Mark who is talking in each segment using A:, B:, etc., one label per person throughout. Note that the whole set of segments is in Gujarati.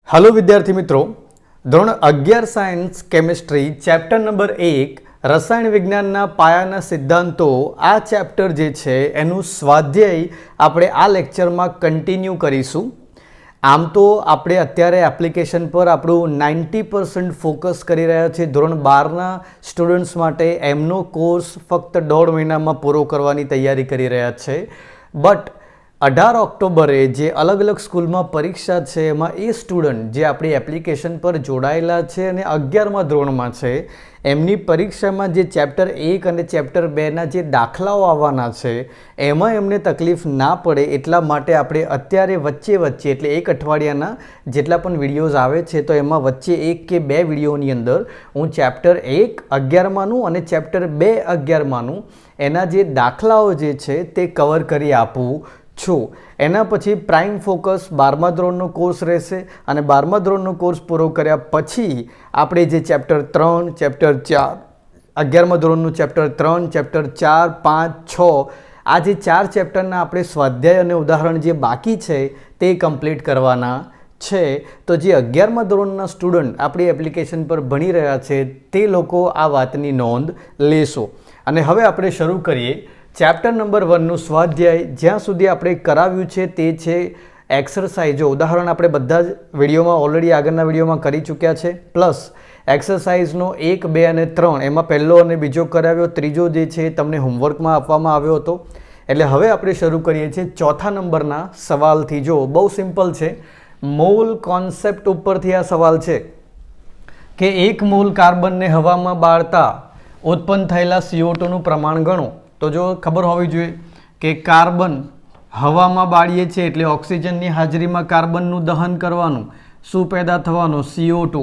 A: हेलो विद्यार्थी मित्रों, ધોરણ 11 સાયન્સ કેમિસ્ટ્રી ચેપ્ટર નંબર 1 રસાયણ વિજ્ઞાનના પાયાના સિદ્ધાંતો આ ચેપ્ટર જે છે એનું સ્વાધ્યાય આપણે આ લેક્ચરમાં કન્ટિન્યુ કરીશું। આમ તો આપણે અત્યારે એપ્લિકેશન પર આપણું 90% ફોકસ કરી રહ્યા છીએ। ધોરણ 12ના સ્ટુડન્ટ્સ માટે એમનો કોર્સ ફક્ત 1.5 મહિનામાં પૂરો કરવાની તૈયારી કરી રહ્યા છે। બટ 18 ઓક્ટોબરે જે અલગ અલગ સ્કૂલમાં પરીક્ષા છે એમાં એ સ્ટુડન્ટ જે આપણી એપ્લિકેશન પર જોડાયેલા છે અને 11મા ધોરણમાં છે એમની પરીક્ષામાં જે ચેપ્ટર 1 અને ચેપ્ટર 2ના જે દાખલાઓ આવવાના છે એમાં એમને તકલીફ ના પડે એટલા માટે આપણે અત્યારે વચ્ચે એટલે એક અઠવાડિયાના જેટલા પણ વિડીયોઝ આવે છે તો એમાં વચ્ચે 1 કે 2 વિડીયોની અંદર હું ચેપ્ટર 1 11માનું અને ચેપ્ટર 2 11માનું એના જે દાખલાઓ જે છે તે કવર કરી આપું છું। એના પછી પ્રાઇમ ફોકસ 12મા ધોરણનો કોર્સ રહેશે અને 12મા ધોરણનો કોર્સ પૂરો કર્યા પછી આપણે જે ચેપ્ટર 3 ચેપ્ટર 4 11મા ધોરણનું ચેપ્ટર 3 ચેપ્ટર 4 5 6 આ જે 4 ચેપ્ટરના આપણે સ્વાધ્યાય અને ઉદાહરણ જે બાકી છે તે કમ્પ્લીટ કરવાના છે। તો જે 11મા ધોરણના સ્ટુડન્ટ આપણી એપ્લિકેશન પર ભણી રહ્યા છે તે લોકો આ વાતની નોંધ લેશો। અને હવે આપણે શરૂ કરીએ ચેપ્ટર નંબર 1નું સ્વાધ્યાય। જ્યાં સુધી આપણે કરાવ્યું છે તે છે એક્સરસાઇઝો। ઉદાહરણ આપણે બધા જ વિડીયોમાં ઓલરેડી આગળના વિડીયોમાં કરી ચૂક્યા છે, પ્લસ એક્સરસાઇઝનો 1 2 અને 3 એમાં પહેલો અને બીજો કરાવ્યો, ત્રીજો જે છે તમને હોમવર્કમાં આપવામાં આવ્યો હતો। એટલે હવે આપણે શરૂ કરીએ છીએ ચોથા નંબરના સવાલથી। જો બહુ સિમ્પલ છે, મોલ કોન્સેપ્ટ ઉપરથી આ સવાલ છે કે 1 મોલ કાર્બનને હવામાં બાળતા ઉત્પન્ન થયેલા CO2નું પ્રમાણ ગણો। તો જો ખબર હોવી જોઈએ કે કાર્બન હવામાં બાળીએ છીએ એટલે ઓક્સિજનની હાજરીમાં કાર્બનનું દહન કરવાનું, શું પેદા થવાનું? CO2।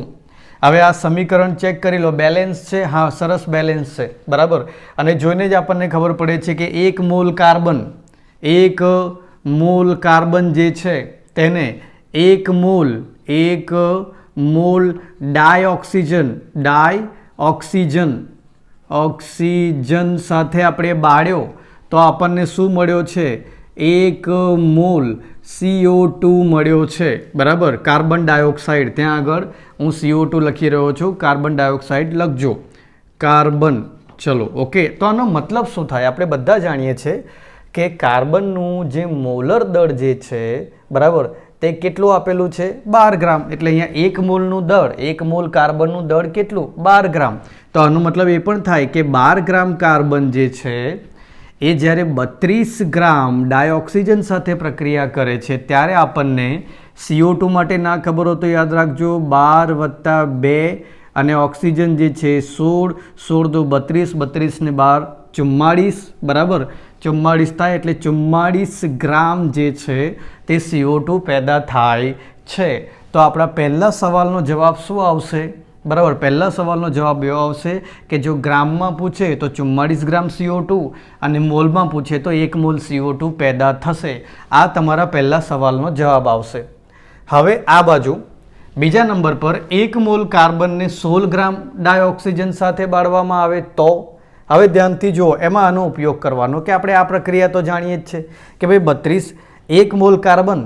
A: હવે આ સમીકરણ ચેક કરી લો, બેલેન્સ છે? હા, સરસ બેલેન્સ છે, બરાબર। અને જોઈને જ આપણને ખબર પડે છે કે 1 મોલ કાર્બન જે છે તેને 1 મોલ ઓક્સિજન સાથે આપણે બાળ્યો તો આપણને શું મળ્યો છે? 1 મોલ CO2 મળ્યો છે, બરાબર। કાર્બન ડાયોક્સાઇડ, ત્યાં આગળ હું CO2 લખી રહ્યો છું, કાર્બન ડાયોક્સાઇડ લખજો, કાર્બન। ચલો, ઓકે। તો આનો મતલબ શું થાય? આપણે બધા જાણીએ છીએ કે કાર્બનનું જે મોલર દળ જે છે, બરાબર, તે કેટલું આપેલું છે? 12 ગ્રામ। એટલે અહીંયા 1 મોલનું દળ, 1 મોલ કાર્બનનું દળ કેટલું? 12 ગ્રામ। તો આનો મતલબ એ પણ થાય કે 12 ગ્રામ કાર્બન જે છે એ જ્યારે 32 ગ્રામ ડાયોક્સિજન સાથે પ્રક્રિયા કરે છે ત્યારે આપણને CO2 માટે ના ખબર હોય તો યાદ રાખજો, 12 વત્તા 2 અને ઓક્સિજન જે છે 16, 16 દુ 32, 32 ને 12 44, બરાબર, 44 થાય એટલે 44 ગ્રામ જે છે તે CO2 પેદા થાય છે। તો આપણા પહેલા સવાલનો જવાબ શું આવશે? બરાબર, પહેલા સવાલનો જવાબ એવો આવશે કે જો ગ્રામમાં પૂછે તો 44 ગ્રામ CO2 અને મોલમાં પૂછે તો 1 મોલ CO2 પેદા થશે। આ તમારા પહેલા સવાલનો જવાબ આવશે। હવે આ બાજુ બીજા નંબર પર 1 મોલ કાર્બનને 16 ગ્રામ ડાયોક્સિજન સાથે બાળવામાં આવે તો? હવે ધ્યાનથી જુઓ, એમાં આનો ઉપયોગ કરવાનો કે આપણે આ પ્રક્રિયા તો જાણીએ જ છે કે ભાઈ 1 મોલ કાર્બન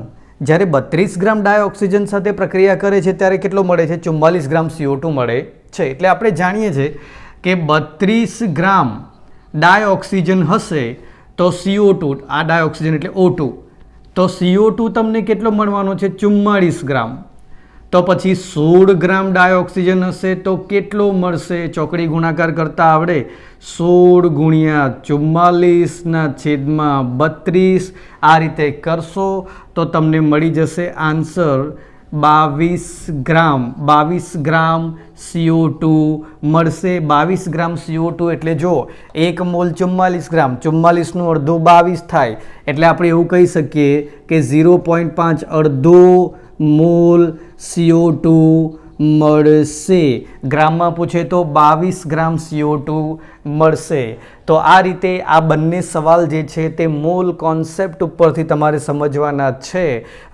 A: જ્યારે 32 ગ્રામ ડાયોક્સિજન સાથે પ્રક્રિયા કરે છે ત્યારે કેટલો મળે છે? 44 ગ્રામ CO2 મળે છે। એટલે આપણે જાણીએ છીએ કે 32 ગ્રામ ડાયોક્સિજન હશે તો CO2, આ ડાયોક્સિજન એટલે O2, તો CO2 તમને કેટલો મળવાનો છે? 44 ગ્રામ। તો પછી 16 ગ્રામ ડાયોક્સિજન હશે તો કેટલો મળશે? ચોકડી ગુણાકાર કરતા આવડે? 16 ગુણ્યા 44 ના છેદમાં 32, આ રીતે કરશો તો તમને મળી જશે આન્સર 22 ગ્રામ CO2 મળશે। 22 ગ્રામ CO2 એટલે જો 1 મોલ 44 ગ્રામ, 44નું અડધું 22 થાય એટલે આપણે એવું કહી શકીએ કે 0.5 અડધો મોલ CO2 મળશે। ગ્રામમાં પૂછે તો 22 ગ્રામ CO2 મળશે। તો આ રીતે આ બંને સવાલ જે છે તે મોલ કોન્સેપ્ટ ઉપરથી તમારે સમજવાના છે।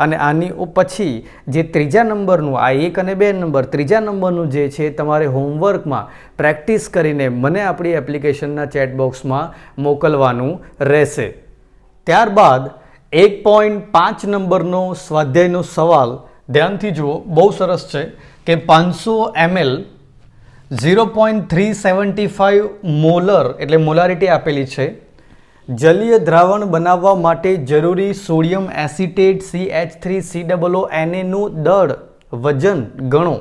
A: અને આની પછી જે ત્રીજા નંબરનું, આ 1 અને 2 નંબર, ત્રીજા નંબરનું જે છે તમારે હોમવર્કમાં પ્રેક્ટિસ કરીને મને આપણી એપ્લિકેશનના ચેટ બોક્સમાં મોકલવાનું રહેશે। ત્યારબાદ 1.5 નંબરનો સ્વાધ્યાયનો સવાલ ધ્યાનથી જુઓ, બહુ સરસ છે કે 500 ml 0.375 મોલર એટલે મોલારિટી આપેલી છે. જલીય દ્રાવણ બનાવવા માટે જરૂરી સોડિયમ એસિટેટ CH3COO નું દળ વજન ગણો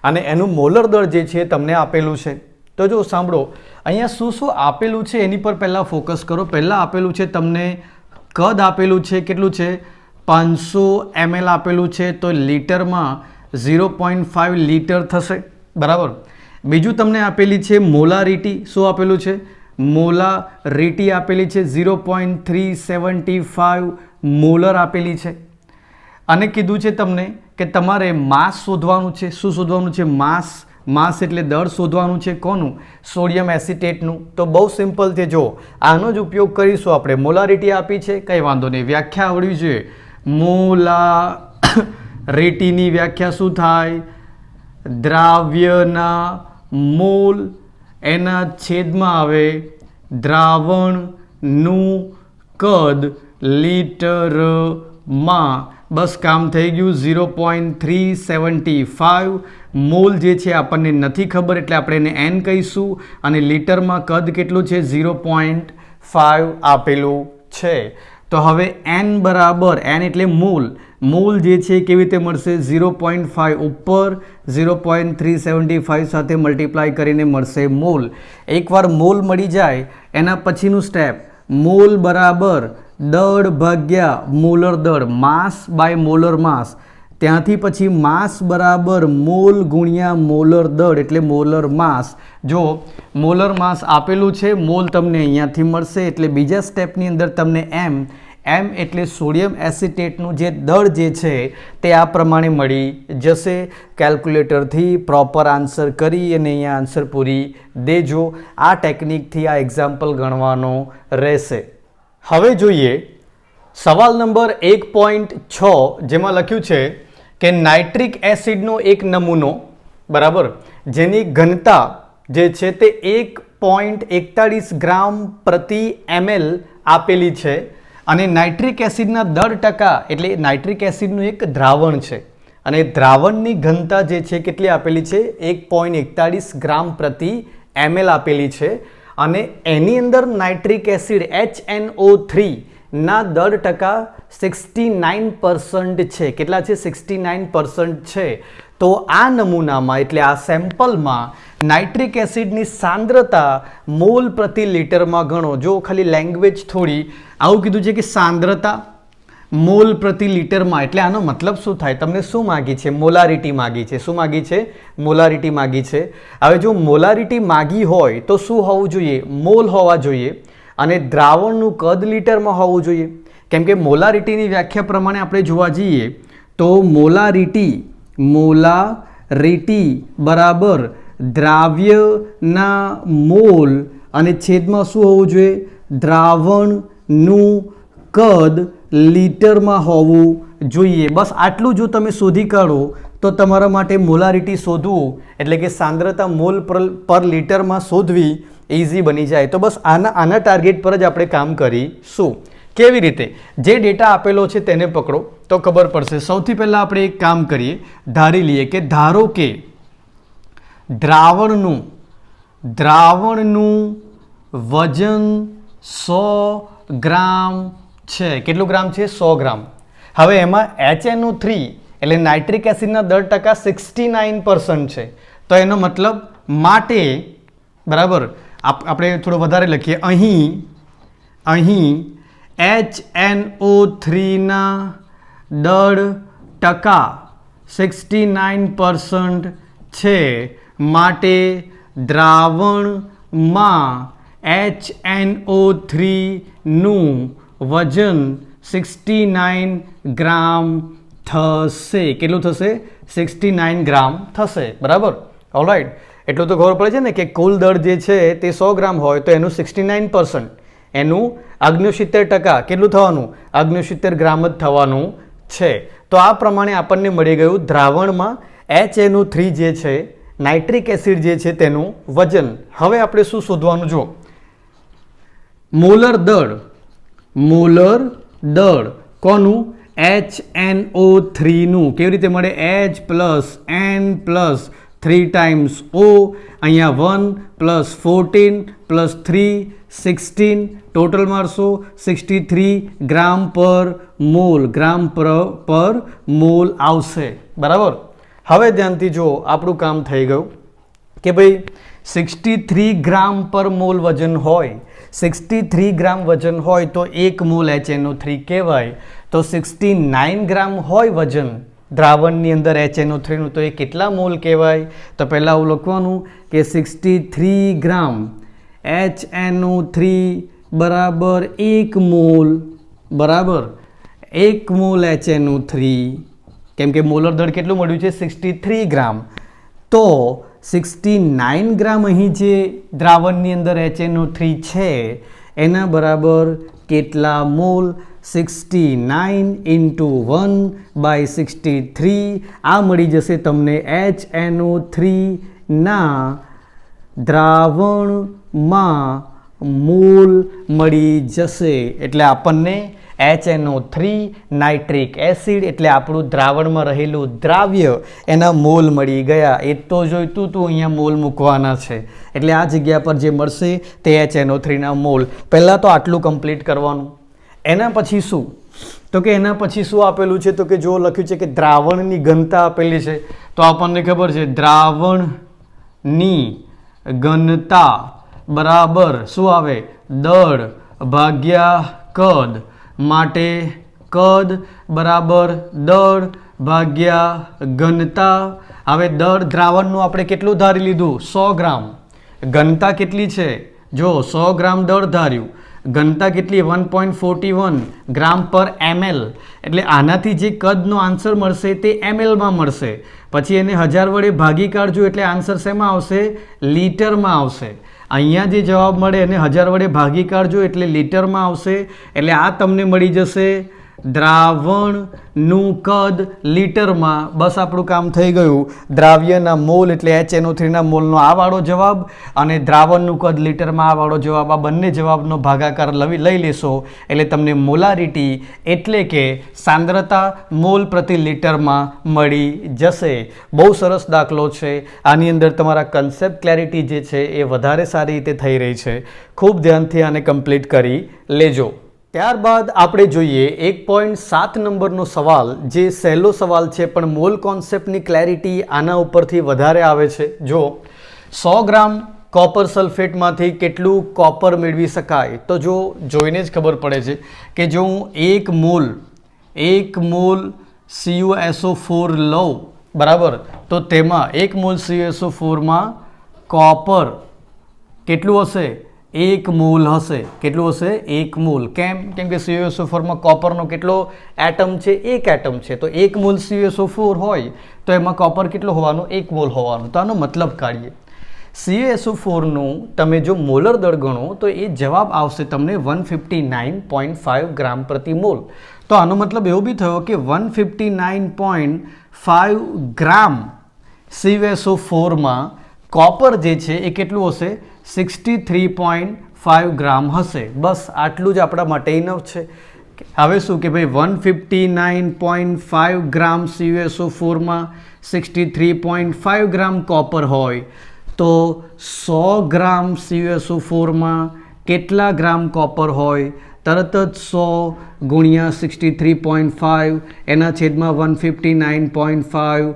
A: અને એનું મોલર દળ જે છે તમને આપેલું છે. તો જો સાંભળો, અહીંયા શું શું આપેલું છે એની પર પહેલાં ફોકસ કરો. પહેલાં આપેલું છે તમને કદ આપેલું છે, કેટલું છે 500 ml આપેલું છે, તો લીટરમાં 0.5 લીટર થશે, બરાબર. બીજું તમને આપેલી છે મોલારિટી. શું આપેલું છે? મોલારિટી આપેલી છે 0.375 મોલર આપેલી છે. અને કીધું છે તમને કે તમારે માસ શોધવાનું છે. શું શોધવાનું છે? માસ. માસ એટલે દળ શોધવાનું છે. કોનું? સોડિયમ એસિટેટનું. તો બહુ સિમ્પલ છે. જો આનો જ ઉપયોગ કરીશું આપણે. મોલારિટી આપી છે, કંઈ વાંધો નહીં, વ્યાખ્યા આવડવી જોઈએ. મોલારિટીની વ્યાખ્યા શું થાય? દ્રાવ્યના મોલ એના છેદમાં આવે દ્રાવણનું કદ લીટરમાં. બસ કામ થઈ ગયું. 0.375 મોલ જે છે આપણને નથી ખબર એટલે આપણે એને n કહીશું અને લીટરમાં કદ કેટલું છે? 0.5 આપેલું છે. તો હવે n બરાબર, n એટલે મોલ, મોલ જે છે કેવી રીતે મળશે? 0.5 ઉપર 0.375 સાથે મલ્ટીપ્લાય કરીને મળશે મોલ. એકવાર મોલ મળી જાય એના પછીનું સ્ટેપ મોલ બરાબર દળ ભાગ્યા મોલર દળ, માસ બાય મોલર માસ. ત્યાંથી પછી માસ બરાબર મોલ ગુણ્યા મોલર દળ એટલે મોલર માસ. જો મોલર માસ આપેલું છે, મોલ તમને અહીંયાથી મળશે એટલે બીજા સ્ટેપની અંદર તમને m એટલે સોડિયમ એસિટેટનું જે દળ જે છે તે આ પ્રમાણે મળી જશે. કેલ્ક્યુલેટરથી પ્રોપર આન્સર કરી અને અહીંયા આન્સર પૂરી દેજો. આ ટેકનિકથી આ એક્ઝામ્પલ ગણવાનો રહેશે. હવે જોઈએ સવાલ નંબર 1.6 જેમાં લખ્યું છે કે નાઇટ્રિક એસિડનો એક નમૂનો, બરાબર, જેની ઘનતા જે છે તે 1.41 ગ્રામ પ્રતિ ml આપેલી છે અને નાઇટ્રિક એસિડના 10% એટલે નાઇટ્રિક એસિડનું એક દ્રાવણ છે અને દ્રાવણની ઘનતા જે છે કેટલી આપેલી છે? 1.41 ગ્રામ પ્રતિ ml આપેલી છે અને એની અંદર નાઇટ્રિક એસિડ HNO3 ના 10% 69% છે. કેટલા છે? 69% છે. તો આ નમૂનામાં એટલે આ સેમ્પલમાં નાઇટ્રિક એસિડની સાંદ્રતા મોલ પ્રતિ લીટરમાં ગણો. જો ખાલી લેંગ્વેજ થોડી આવું કીધું છે કે સાંદ્રતા મોલ પ્રતિ લીટરમાં, એટલે આનો મતલબ શું થાય? તમને શું માગી છે? મોલારિટી માગી છે. શું માગી છે? મોલારિટી માગી છે. હવે જો મોલારિટી માગી હોય તો શું હોવું જોઈએ? મોલ હોવા જોઈએ અને દ્રાવણનું કદ લીટરમાં હોવું જોઈએ. કેમ કે મોલારિટીની વ્યાખ્યા પ્રમાણે આપણે જોવા જઈએ તો મોલારિટી બરાબર દ્રાવ્યના મોલ અને છેદમાં શું હોવું જોઈએ? દ્રાવણનું કદ લીટરમાં હોવું જોઈએ. બસ આટલું જો તમે શોધી કાઢો તો તમારા માટે મોલારિટી શોધવું એટલે કે સાંદ્રતા મોલ પર લીટરમાં શોધવી ઇઝી બની જાય. તો બસ આના ટાર્ગેટ પર જ આપણે કામ કરીશું. કેવી રીતે? જે ડેટા આપેલો છે તેને પકડો તો ખબર પડશે. સૌથી પહેલાં આપણે એક કામ કરીએ, ધારી લઈએ કે ધારો કે દ્રાવણનું વજન 100 ગ્રામ છે. કેટલું ગ્રામ છે? 100 ગ્રામ. હવે એમાં HNO3 એટલે નાઇટ્રિક એસિડના 10% 69% છે. તો એનો મતલબ માટે, બરાબર, આપણે થોડું વધારે લખીએ. અહીં HNO3 ના 10% 69% છે. માટે દ્રાવણમાં HNO3 નું વજન 69 ગ્રામ થશે. કેટલું થશે? 69 ગ્રામ થશે, બરાબર. ઓલરાઈટ, એટલું તો ખબર પડે છે ને કે કુલ દળ જે છે તે 100 ગ્રામ હોય તો એનું 69%, એનું 69% કેટલું થવાનું? 69 ગ્રામ જ થવાનું છે. તો આ પ્રમાણે આપણને મળી ગયું દ્રાવણમાં HNO3 જે છે, નાઇટ્રિક એસિડ જે છે તેનું વજન. હવે આપણે શું શોધવાનું? જો મોલર દળ કોનું? HNO3 નું કેવી રીતે મળે? H plus N plus 3 times O, અહીંયા 1 પ્લસ 14 પ્લસ 3 16, ટોટલ મારશો 63 ગ્રામ પર મોલ આવશે. બરાબર. હવે ધ્યાનથી જો આપણું કામ થઈ ગયું કે ભાઈ 63 ગ્રામ પર મોલ વજન હોય, 63 ગ્રામ વજન હોય તો 1 મોલ HNO3 કહેવાય. તો 69 ગ્રામ હોય વજન દ્રાવણની અંદર HNO3 નું, તો એ કેટલા મોલ કહેવાય? તો પહેલાં આવું લખવાનું કે 63 ગ્રામ HNO3 બરાબર 1 મોલ, બરાબર 1 મોલ HNO3, કેમ કે મોલર દળ કેટલું મળ્યું છે? 63 ગ્રામ. તો 69 ગ્રામ અહીં જે દ્રાવણની અંદર HNO3 છે એના બરાબર કેટલા મોલ? 69 into 1/63. આ મળી જશે તમને HNO3 ના દ્રાવણમાં મોલ મળી જશે. એટલે આપણને HNO3 નાઇટ્રિક એસિડ એટલે આપણું દ્રાવણમાં રહેલું દ્રાવ્ય એના મોલ મળી ગયા. એ તો જોઈતું તું અહીંયા મોલ મૂકવાના છે, એટલે આ જગ્યા પર જે મળશે તે HNO3 ના મોલ. પહેલાં તો આટલું કમ્પ્લીટ કરવાનું. એના પછી શું? તો કે એના પછી શું આપેલું છે? તો કે જો લખ્યું છે કે દ્રાવણની ઘનતા આપેલી છે. તો આપણને ખબર છે દ્રાવણની ઘનતા બરાબર શું આવે? દળ ભાગ્યા કદ. માટે કદ બરાબર દળ ભાગ્યા ઘનતા. હવે દળ દ્રાવણનું આપણે કેટલું ધારી લીધું? 100 ગ્રામ. ઘનતા કેટલી છે? જો 100 ગ્રામ દળ ધાર્યું, ઘનતા કેટલી? 1.41 ગ્રામ પર ml. એટલે આનાથી જે કદનો આન્સર મળશે તે mlમાં મળશે. પછી એને 1000 વડે ભાગી કાઢજો એટલે આન્સર શેમાં આવશે? લીટરમાં આવશે. અહીંયા જે જવાબ મળે એને 1000 વડે ભાગી કાઢજો એટલે લીટરમાં આવશે. એટલે આ તમને મળી જશે દ્રાવણનું કદ લીટરમાં. બસ આપણું કામ થઈ ગયું. દ્રાવ્યના મોલ એટલે HNO3 ના મોલનો આ વાળો જવાબ અને દ્રાવણનું કદ લીટરમાં આ વાળો જવાબ. આ બંને જવાબનો ભાગાકાર લઈ લેશો એટલે તમને મોલારિટી એટલે કે સાંદ્રતા મોલ પ્રતિ લીટરમાં મળી જશે. બહુ સરસ દાખલો છે. આની અંદર તમારા કન્સેપ્ટ ક્લેરિટી જે છે એ વધારે સારી રીતે થઈ રહી છે. ખૂબ ધ્યાનથી આને કમ્પ્લીટ કરી લેજો. ત્યારબાદ આપણે જોઈએ 1.7 નંબરનો સવાલ, જે સહેલો સવાલ છે પણ મોલ કોન્સેપ્ટની ક્લેરિટી આના ઉપરથી વધારે આવે છે. જો 100 ગ્રામ કોપર સલ્ફેટમાંથી કેટલું કોપર મેળવી શકાય? તો જો જોઈને જ ખબર પડે છે કે જો હું 1 મોલ CuSO4 લઉં, બરાબર, તો તેમાં 1 મોલ CuSO4માં કોપર કેટલું હશે? 1 મોલ હશે. કેટલું હશે? 1 મોલ. કેમ? કેમ કે CuSO4માં કોપરનો કેટલો એટમ છે? 1 એટમ છે. તો 1 મોલ CuSO4 હોય તો એમાં કોપર કેટલો હોવાનો? 1 મોલ હોવાનો. તો આનો મતલબ કાઢીએ. CuSO4નું તમે જો મોલર દળ ગણો તો એ જવાબ આવશે તમને 159.5 ગ્રામ પ્રતિ મોલ. તો આનો મતલબ એવો બી થયો કે 159.5 ગ્રામ CuSO4માં કોપર જે છે એ કેટલું હશે? 63.5 ગ્રામ હશે. બસ આટલું જ આપણા માટે ઇનફ છે. હવે શું કે ભાઈ 159.5 ગ્રામ CuSO4માં 63.5 ગ્રામ કોપર હોય તો 100 ગ્રામ CuSO4માં કેટલા ગ્રામ કોપર હોય? તરત જ 100 ગુણ્યા 63.5 એના છેદમાં 159.5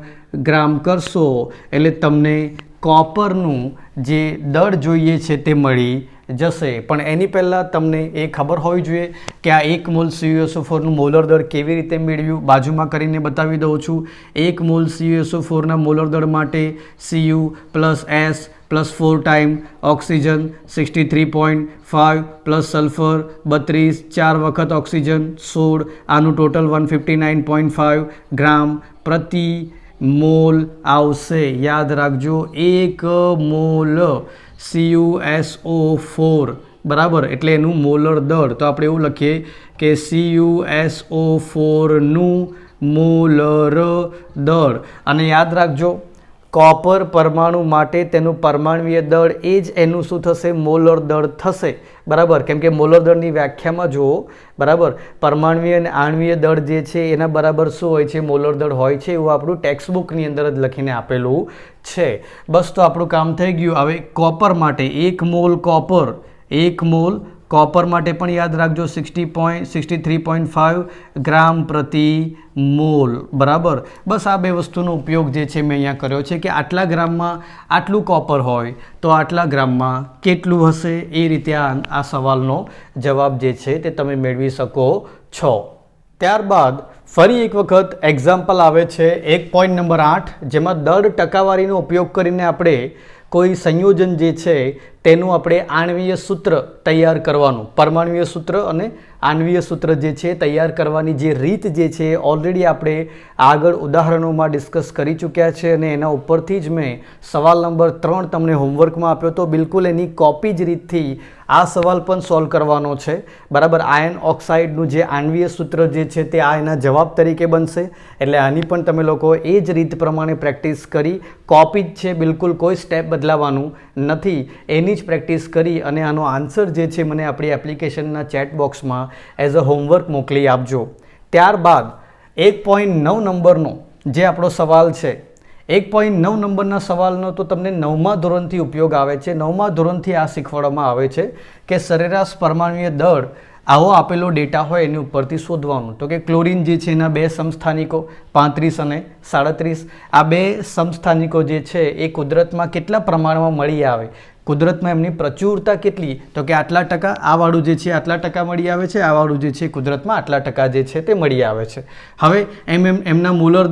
A: ગ્રામ કરશો એટલે તમને કોપરનું જે દળ જોઈએ છે તે મળી જશે. પણ એની પહેલાં તમને એ ખબર હોવી જોઈએ કે આ 1 મોલ CuSO4નું મોલર દળ કેવી રીતે મેળવ્યું. બાજુમાં કરીને બતાવી દઉં છું. 1 મોલ CuSO4ના મોલર દળ માટે Cu plus S plus 4 time oxygen 63.5 plus sulphur 32, 4 વખત ઓક્સિજન 16. આનું ટોટલ 159.5 ગ્રામ પ્રતિ મોલ આવશે. યાદ રાખજો 1 મોલ CuSO4 બરાબર એટલે એનું મોલર દળ. તો આપણે એવું લખીએ કે CuSO4નું મોલર દળ. અને યાદ રાખજો કોપર પરમાણુ માટે તેનું પરમાણુય દળ એ જ એનું શું થશે? મોલર દળ થશે, બરાબર. કેમ કે મોલર દળની વ્યાખ્યામાં જુઓ, બરાબર, પરમાણુય અને આણ્વીય દળ જે છે એના બરાબર શું હોય છે? મોલર દળ હોય છે. એવું આપણું ટેક્સ્ટબુકની અંદર જ લખીને આપેલું છે. બસ, તો આપણું કામ થઈ ગયું. હવે કોપર માટે 1 મોલ કોપર, 1 મોલ કોપર માટે પણ યાદ રાખજો 63.5 ગ્રામ પ્રતિ મોલ, બરાબર. બસ આ બે વસ્તુનો ઉપયોગ જે છે મેં અહીંયા કર્યો છે કે આટલા ગ્રામમાં આટલું કોપર હોય તો આટલા ગ્રામમાં કેટલું હશે, એ રીતે આ સવાલનો જવાબ જે છે તે તમે મેળવી શકો છો. ત્યારબાદ ફરી એક વખત એક્ઝામ્પલ આવે છે 1.8, જેમાં દર ટકાવારીનો ઉપયોગ કરીને આપણે કોઈ સંયોજન જે છે તેનું આપણે આણ્વીય સૂત્ર તૈયાર કરવાનું, પરમાણુય સૂત્ર અને આણ્વીય સૂત્ર જે છે તૈયાર કરવાની જે રીત જે છે ઓલરેડી આપણે આગળ ઉદાહરણોમાં ડિસ્કસ કરી ચૂક્યા છે અને એના ઉપરથી જ મેં સવાલ નંબર 3 તમને હોમવર્કમાં આપ્યો તો બિલકુલ એની કોપી જ રીતથી આ સવાલ પણ સોલ્વ કરવાનો છે, બરાબર. આયર્ન ઓક્સાઇડનું જે આણ્વીય સૂત્ર જે છે તે આ એના જવાબ તરીકે બનશે. એટલે આની પણ તમે લોકો એ જ રીત પ્રમાણે પ્રેક્ટિસ કરી, કોપી જ છે, બિલકુલ કોઈ સ્ટેપ બદલાવાનું નથી, એની જ પ્રેક્ટિસ કરી અને આનો આન્સર જે છે મને આપણી એપ્લિકેશનના ચેટ બોક્સમાં એઝ અ હોમવર્ક મોકલી આપજો. ત્યારબાદ 1.9 નંબરનો જે આપણો સવાલ છે, 1.9 નંબરના સવાલનો તો તમને 9મા ધોરણથી ઉપયોગ આવે છે. 9મા ધોરણથી આ શીખવાડવામાં આવે છે કે સરેરાશ પરમાણુય દળ આવો આપેલો ડેટા હોય એની ઉપરથી શોધવાનું. તો કે ક્લોરીન જે છે એના 2 સમસ્થાનિકો 35 અને 37, આ 2 સમસ્થાનિકો જે છે એ કુદરતમાં કેટલા પ્રમાણમાં મળી આવે, કુદરતમાં એમની પ્રચુરતા કેટલી, તો કે આટલા ટકા, આ વાળું જે છે આટલા ટકા મળી આવે છે, આ વાળું જે છે કુદરતમાં આટલા ટકા જે છે તે મળી આવે છે. હવે એમના મોલર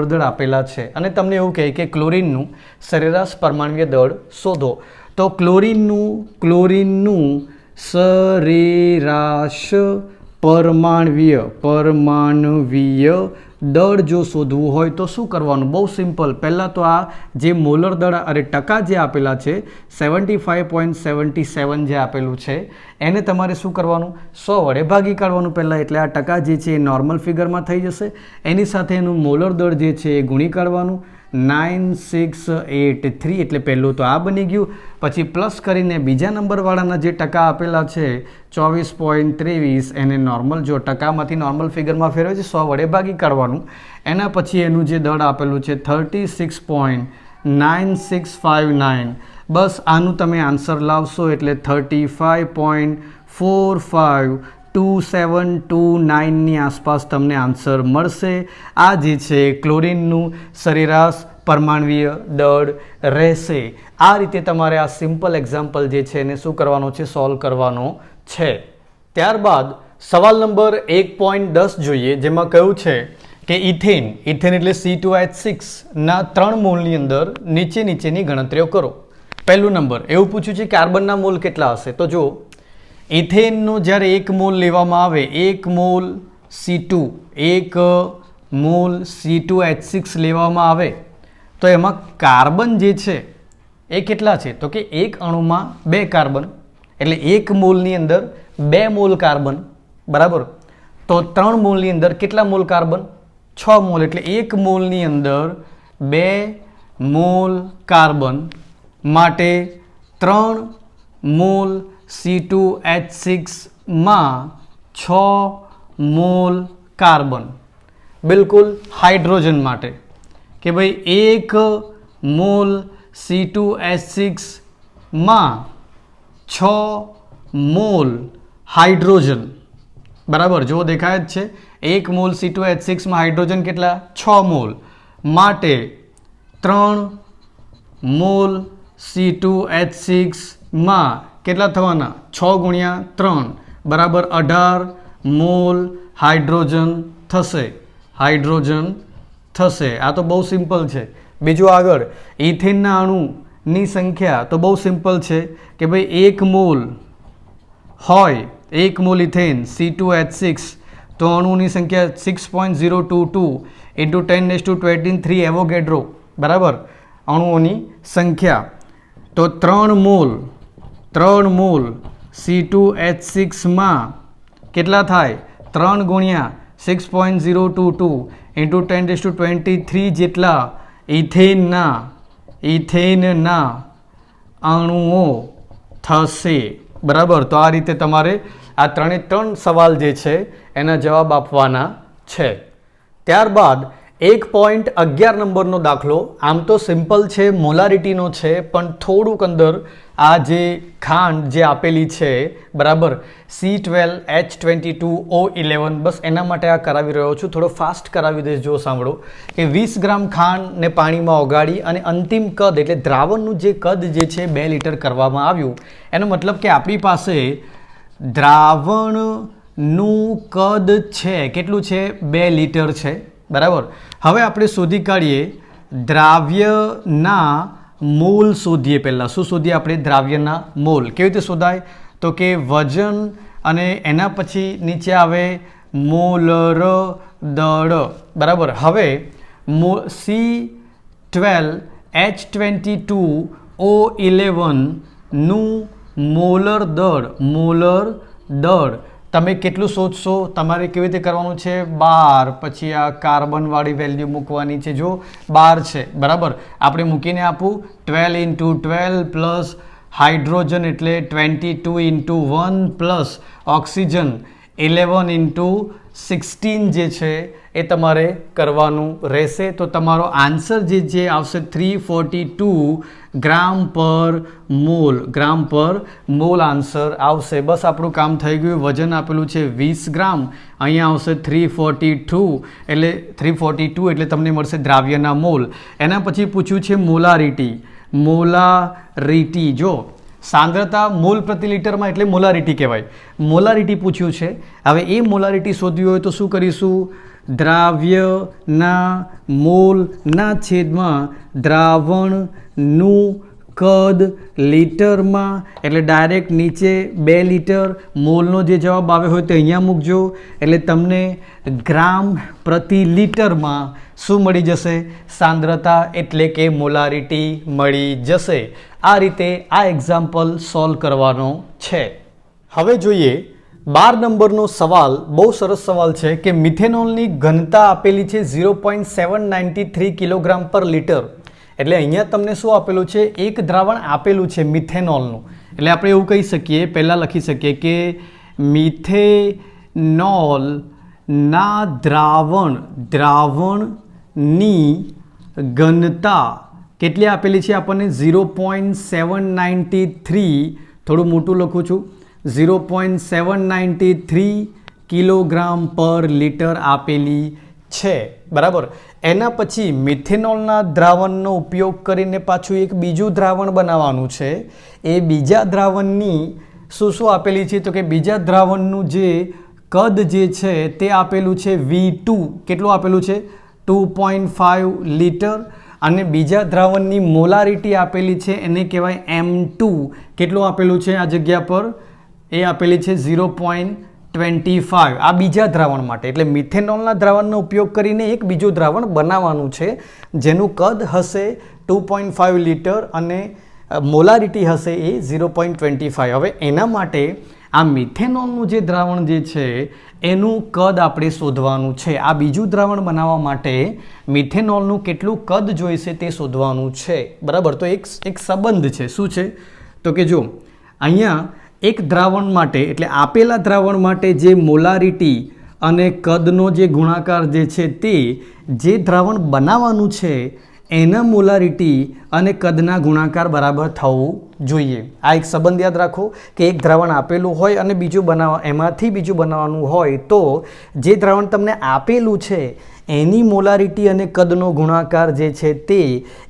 A: દળ આપેલા છે અને તમને એવું કહે કે ક્લોરીનનું સરેરાશ પરમાણુય દળ શોધો. તો ક્લોરીનનું સરેરાશ પરમાણુય દળ જો શોધવું હોય તો શું કરવાનું? બહુ સિમ્પલ. પહેલાં તો આ જે મોલર દળ ટકા જે આપેલા છે 75.77 જે આપેલું છે એને તમારે શું કરવાનું? 100 વડે ભાગી કાઢવાનું પહેલાં. એટલે આ ટકા જે છે એ નોર્મલ ફિગરમાં થઈ જશે. એની સાથે એનું મોલર દળ જે છે એ ગુણી કાઢવાનું 9683, એટલે પહેલું તો આ બની ગયું. પછી પ્લસ કરીને બીજા નંબરવાળાના જે ટકા આપેલા છે 24.23 એને નોર્મલ, જો ટકામાંથી નોર્મલ ફિગરમાં ફેરવે છે 100 વડે ભાગી કાઢવાનું. એના પછી એનું જે દળ આપેલું છે 36.9659, બસ આનું તમે આન્સર લાવશો એટલે 35.452729ની આસપાસ તમને આન્સર મળશે. આ જે છે ક્લોરીનનું સરેરાશ પરમાણુય દળ રહેશે. આ રીતે તમારે આ સિમ્પલ એક્ઝામ્પલ જે છે એને શું કરવાનો છે? સોલ્વ કરવાનો છે. ત્યારબાદ સવાલ નંબર 1.10 જોઈએ, જેમાં કહ્યું છે કે ઇથેન એટલે C2H6 ના 3 મોલની અંદર નીચેની ગણતરીઓ કરો. પહેલું નંબર એવું પૂછ્યું છે કાર્બનના મોલ કેટલા હશે? તો જો ઇથેનનો જ્યારે 1 મોલ લેવામાં આવે, 1 મોલ C2H6 લેવામાં આવે તો એમાં કાર્બન જે છે એ કેટલા છે? તો કે એક અણુમાં 2 કાર્બન, એટલે 1 મોલની અંદર 2 મોલ કાર્બન, બરાબર. તો 3 મોલની અંદર કેટલા મોલ કાર્બન? 6 મોલ, એટલે 1 મોલની અંદર 2 મોલ કાર્બન માટે 3 મોલ C2H6 માં 6 મોલ કાર્બન. બિલકુલ હાઇડ્રોજન માટે કે ભાઈ 1 મોલ C2H6 માં 6 મોલ હાઇડ્રોજન, બરાબર. જો દેખાય જ છે 1 મોલ C2H6 માં હાઇડ્રોજન કેટલા? 6 મોલ માટે 3 મોલ C2H6 માં કેટલા થવાના? 6 ગુણ્યા 3 બરાબર 18 મોલ હાઇડ્રોજન થશે. આ તો બહુ સિમ્પલ છે. બીજું આગળ ઇથેનના અણુની સંખ્યા તો બહુ સિમ્પલ છે કે ભાઈ 1 મોલ હોય, 1 મોલ ઇથેન C2H6 તો અણુની સંખ્યા 6.022 × 10⁻23 એવોગેડ્રો, બરાબર, અણુઓની સંખ્યા. તો 3 મોલ C2H6 માં કેટલા થાય? 3 ગુણ્યા 6.022 × 10⁻23 જેટલા ઇથેનના અણુઓ થશે, બરાબર. તો આ રીતે તમારે આ 3 સવાલ જે છે એના જવાબ આપવાના છે. ત્યારબાદ 1.11 નંબરનો દાખલો, આમ તો સિમ્પલ છે, મોલારિટીનો છે, પણ થોડુંક અંદર આ જે ખાંડ જે આપેલી છે, બરાબર, C12H22O11, બસ એના માટે આ કરાવી રહ્યો છું. થોડો ફાસ્ટ કરાવી દઈશ. જો સાંભળો કે 20 ગ્રામ ખાંડને પાણીમાં ઓગાળી અને અંતિમ કદ એટલે દ્રાવણનું જે કદ જે છે 2 લિટર કરવામાં આવ્યું. એનો મતલબ કે આપણી પાસે દ્રાવણનું કદ છે કેટલું છે? 2 લિટર છે, બરાબર. હવે આપણે શોધી કાઢીએ દ્રાવ્યના મોલ શોધીએ. પહેલાં શું શોધીએ આપણે? દ્રાવ્યના મોલ. કેવી રીતે શોધાય? તો કે વજન અને એના પછી નીચે આવે મોલર દળ, બરાબર. હવે C12H22O11 નું મોલર દળ તમે કેટલું શોધશો? તમારે કેવી રીતે કરવાનું છે? 12, પછી આ કાર્બનવાળી વેલ્યુ મૂકવાની છે. જો 12 છે, બરાબર, આપણે મૂકીને આપું 12 × 12 પ્લસ હાઇડ્રોજન એટલે 22 × 1 પ્લસ ઓક્સિજન 11 × 16 જે છે એ તમારે કરવાનું રહેશે. તો તમારો આન્સર જે આવશે 342 ગ્રામ પર મોલ આન્સર આવશે. બસ આપણું કામ થઈ ગયું. વજન આપેલું છે 20 ગ્રામ, અહીંયા આવશે 342 એટલે તમને મળશે દ્રાવ્યના મોલ. એના પછી પૂછ્યું છે મોલારિટી. જો સાંદ્રતા મોલ પ્રતિ લિટરમાં એટલે મોલારિટી કહેવાય. મોલારિટી પૂછ્યું છે. હવે એ મોલારિટી શોધવી હોય તો શું કરીશું? દ્રાવ્યના મોલના છેદમાં દ્રાવણનું કદ લિટરમાં એટલે ડાયરેક્ટ નીચે 2 લિટર. મોલનો જે જવાબ આવે હોય તો અહીંયા મૂકજો એટલે તમને ગ્રામ પ્રતિ લિટરમાં શું મળી જશે? સાંદ્રતા એટલે કે મોલારિટી મળી જશે. આ રીતે આ એક્ઝામ્પલ સોલ્વ કરવાનો છે. હવે જોઈએ 12 નંબરનો સવાલ. બહુ સરસ સવાલ છે કે મિથેનોલની ઘનતા આપેલી છે 0.793 કિલોગ્રામ પર લિટર. એટલે અહીંયા તમને શું આપેલું છે? એક દ્રાવણ આપેલું છે મિથેનોલનું. એટલે આપણે એવું કહી શકીએ, પહેલાં લખી શકીએ કે મિથેનોલના દ્રાવણની ઘનતા કેટલી આપેલી છે આપણને? 0.793, થોડું મોટું લખું છું, 0.793 કિલોગ્રામ પર લિટર આપેલી છે, બરાબર. એના પછી મિથેનોલના દ્રાવણનો ઉપયોગ કરીને પાછું એક બીજું દ્રાવણ બનાવવાનું છે. એ બીજા દ્રાવણની શું આપેલી છે? તો કે બીજા દ્રાવણનું જે કદ જે છે તે આપેલું છે V2. કેટલું આપેલું છે? 2.5 લિટર. અને બીજા દ્રાવણની મોલારિટી આપેલી છે, એને કહેવાય M2. કેટલું આપેલું છે આ જગ્યા પર? એ આપેલી છે 0.25. આ બીજા દ્રાવણ માટે. એટલે મિથેનોલના દ્રાવણનો ઉપયોગ કરીને એક બીજું દ્રાવણ બનાવવાનું છે જેનું કદ હશે 2.5 લિટર અને મોલારિટી હશે એ 0.25. હવે એના માટે આ મિથેનોલનું જે દ્રાવણ જે છે એનું કદ આપણે શોધવાનું છે. આ બીજું દ્રાવણ બનાવવા માટે મિથેનોલનું કેટલું કદ જોઈશે તે શોધવાનું છે, બરાબર. તો એક સંબંધ છે. શું છે? તો કે જો અહીંયા એક દ્રાવણ માટે એટલે આપેલા દ્રાવણ માટે જે મોલારિટી અને કદનો જે ગુણાકાર જે છે તે જે દ્રાવણ બનાવવાનું છે એના મોલારિટી અને કદના ગુણાકાર બરાબર થવું જોઈએ. આ એક સંબંધ યાદ રાખો કે એક દ્રાવણ આપેલું હોય અને એમાંથી બીજું બનાવવાનું હોય તો જે દ્રાવણ તમને આપેલું છે એની મોલારિટી અને કદનો ગુણાકાર જે છે તે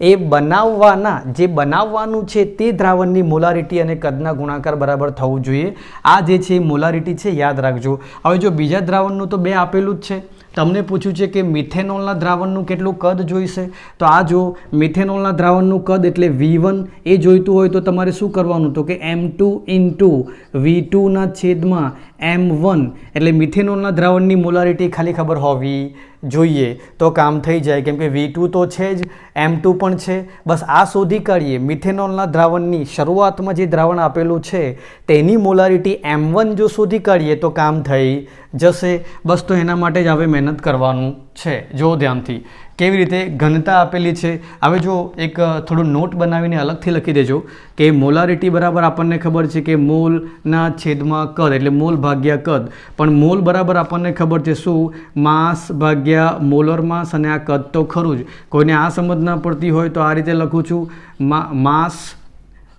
A: એ બનાવવાનું છે તે દ્રાવણની મોલારિટી અને કદના ગુણાકાર બરાબર થવું જોઈએ. આ જે છે મોલારિટી છે યાદ રાખજો. હવે જો બીજા દ્રાવણનું તો 2 આપેલું જ છે. તમને પૂછ્યું છે કે મિથેનોલના દ્રાવણનું કેટલું કદ જોઈશે, તો આ જો મિથેનોલના દ્રાવણનું કદ એટલે V1 એ જોઈતું હોય તો તમારે શું કરવાનું? તો કે M2 × V2ના છેદમાં M1 એટલે મિથેનોલના દ્રાવણની મોલારિટી ખાલી ખબર હોવી જોઈએ તો કામ થઈ જાય. કેમ કે V2 તો છે જ, M2 પણ છે. બસ આ શોધી કાઢીએ. મિથેનોલના દ્રાવણની શરૂઆતમાં જે દ્રાવણ આપેલું છે તેની મોલારિટી M1 જો શોધી કાઢીએ તો કામ થઈ જશે. બસ તો એના માટે જ હવે મહેનત કરવાનું છે. જો ધ્યાનથી કેવી રીતે ઘનતા આપેલી છે. હવે જો એક થોડું નોટ બનાવીને અલગથી લખી દેજો કે મોલારિટી બરાબર આપણને ખબર છે કે મોલના છેદમાં કદ એટલે મોલ ભાગ્યા કદ, પણ મોલ બરાબર આપણને ખબર છે શું? માસ ભાગ્યા મોલર માસ, અને આ કદ તો ખરું જ. કોઈને આ સમજ ના પડતી હોય તો આ રીતે લખું છું,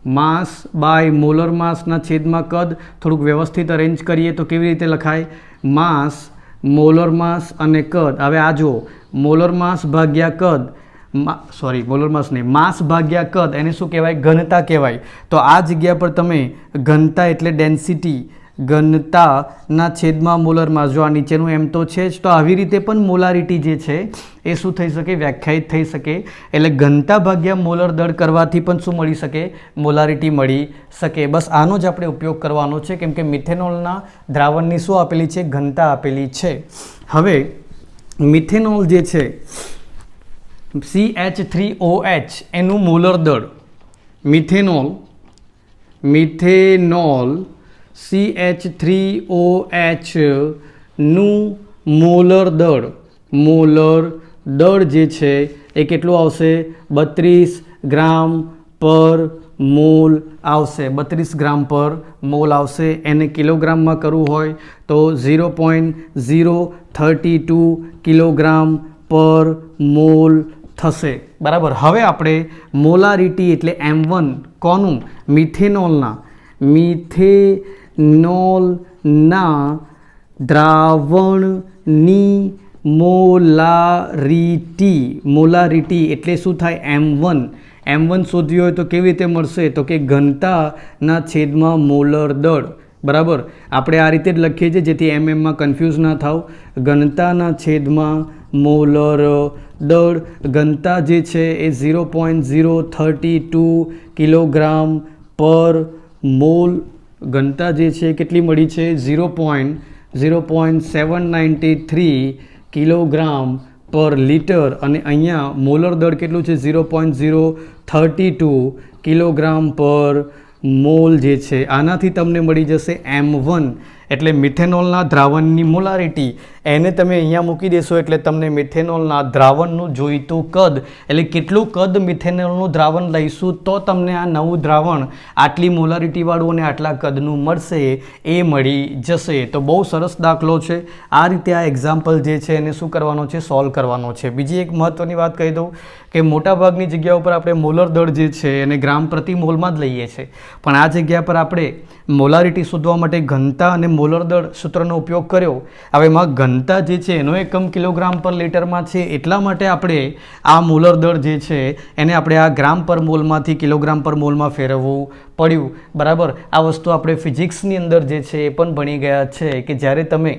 A: માસ બાય મોલર માસના છેદમાં કદ. થોડુંક વ્યવસ્થિત અરેન્જ કરીએ તો કેવી રીતે લખાય? માસ, મોલર માસ અને કદ. હવે આ જુઓ, મોલર માસ ભાગ્યા કદ, મોલર માસ નહીં, માસ ભાગ્યા કદ, એને શું કહેવાય? ઘનતા કહેવાય. તો આ જગ્યા પર તમે ઘનતા એટલે ડેન્સિટી, ઘનતાના છેદમાં મોલર માસ, જો આ નીચેનું એમ તો છે જ, તો આવી રીતે પણ મોલારિટી જે છે એ શું થઈ શકે? વ્યાખ્યાયિત થઈ શકે. એટલે ઘનતા ભાગ્યા મોલર દળ કરવાથી પણ શું મળી શકે? મોલારિટી મળી શકે. બસ આનો જ આપણે ઉપયોગ કરવાનો છે, કેમ કે મિથેનોલના દ્રાવણની શું આપેલી છે? ઘનતા આપેલી છે. હવે મિથેનોલ જે છે CH3OH એનું મોલર દળ, મિથેનોલ CH3OH નું મોલર દળ જે છે એ કેટલું આવશે? 32 ગ્રામ પર મોલ આવશે. 32 ગ્રામ પર મોલ આવશે. એને કિલોગ્રામમાં કરવું હોય તો 0.032 કિલોગ્રામ પર મોલ થશે. બરાબર. હવે આપણે મોલારિટી એટલે M1 કોનું? મિથેનોલના દ્રાવણની મોલારિટી એટલે શું થાય? M1 શોધ્યું હોય તો કેવી રીતે મળશે? તો કે ઘનતાના છેદમાં મોલર દળ. બરાબર. આપણે આ રીતે જ લખીએ છીએ જેથી માં કન્ફ્યુઝ ના થાવ. ઘનતાના છેદમાં મોલર દળ, ઘનતા જે છે એ 0.032 કિલોગ્રામ પર મોલ. ઘનતા જે છે કેટલી મળી છે? 0.793 કિલોગ્રામ પર લિટર, અને અહીંયા મોલર દળ કેટલું છે? 0.032 કિલોગ્રામ પર મોલ જે છે. આનાથી તમને મળી જશે M1 એટલે મિથેનોલના દ્રાવણની મોલારિટી. એને તમે અહીંયા મૂકી દેશો એટલે તમને મિથેનોલના દ્રાવણનું જોઈતું કદ, એટલે કેટલું કદ મિથેનોલનું દ્રાવણ લઈશું તો તમને આ નવું દ્રાવણ આટલી મોલારિટીવાળું અને આટલા કદનું મળશે એ મળી જશે. તો બહુ સરસ દાખલો છે. આ રીતે આ એક્ઝામ્પલ જે છે એને શું કરવાનો છે? સોલ્વ કરવાનો છે. બીજી એક મહત્ત્વની વાત કહી દઉં કે મોટાભાગની જગ્યા ઉપર આપણે મોલર દળ જે છે એને ગ્રામ પ્રતિ મોલમાં જ લઈએ છીએ, પણ આ જગ્યા પર આપણે મોલારિટી શોધવા માટે ઘનતા અને મોલર દળ સૂત્રનો ઉપયોગ કર્યો. હવે એમાં ઘનતા જે છે એનો એકમ કિલોગ્રામ પર લિટરમાં છે, એટલા માટે આપણે આ મોલર દળ જે છે એને આપણે આ ગ્રામ પર મોલમાંથી કિલોગ્રામ પર મોલમાં ફેરવવું પડ્યું. બરાબર. આ વસ્તુ આપણે ફિઝિક્સની અંદર જે છે એ પણ ભણી ગયા છે કે જ્યારે તમે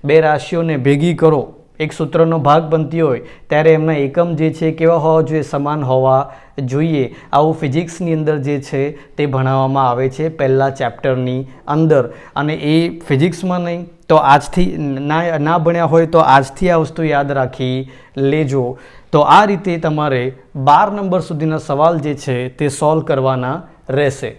A: બે રાશિઓને ભેગી કરો, એક સૂત્રનો ભાગ બનતી હોય ત્યારે એમના એકમ જે છે કેવા હોવા જોઈએ? સમાન હોવા જોઈએ. આવું ફિઝિક્સની અંદર જે છે તે ભણાવવામાં આવે છે પહેલા ચેપ્ટરની અંદર. અને એ ફિઝિક્સમાં નહીં તો આજથી ના ભણ્યા હોય તો આજથી આ વસ્તુ યાદ રાખી લેજો. તો આ રીતે તમારે 12 નંબર સુધીના સવાલ જે છે તે સોલ્વ કરવાના રહેશે.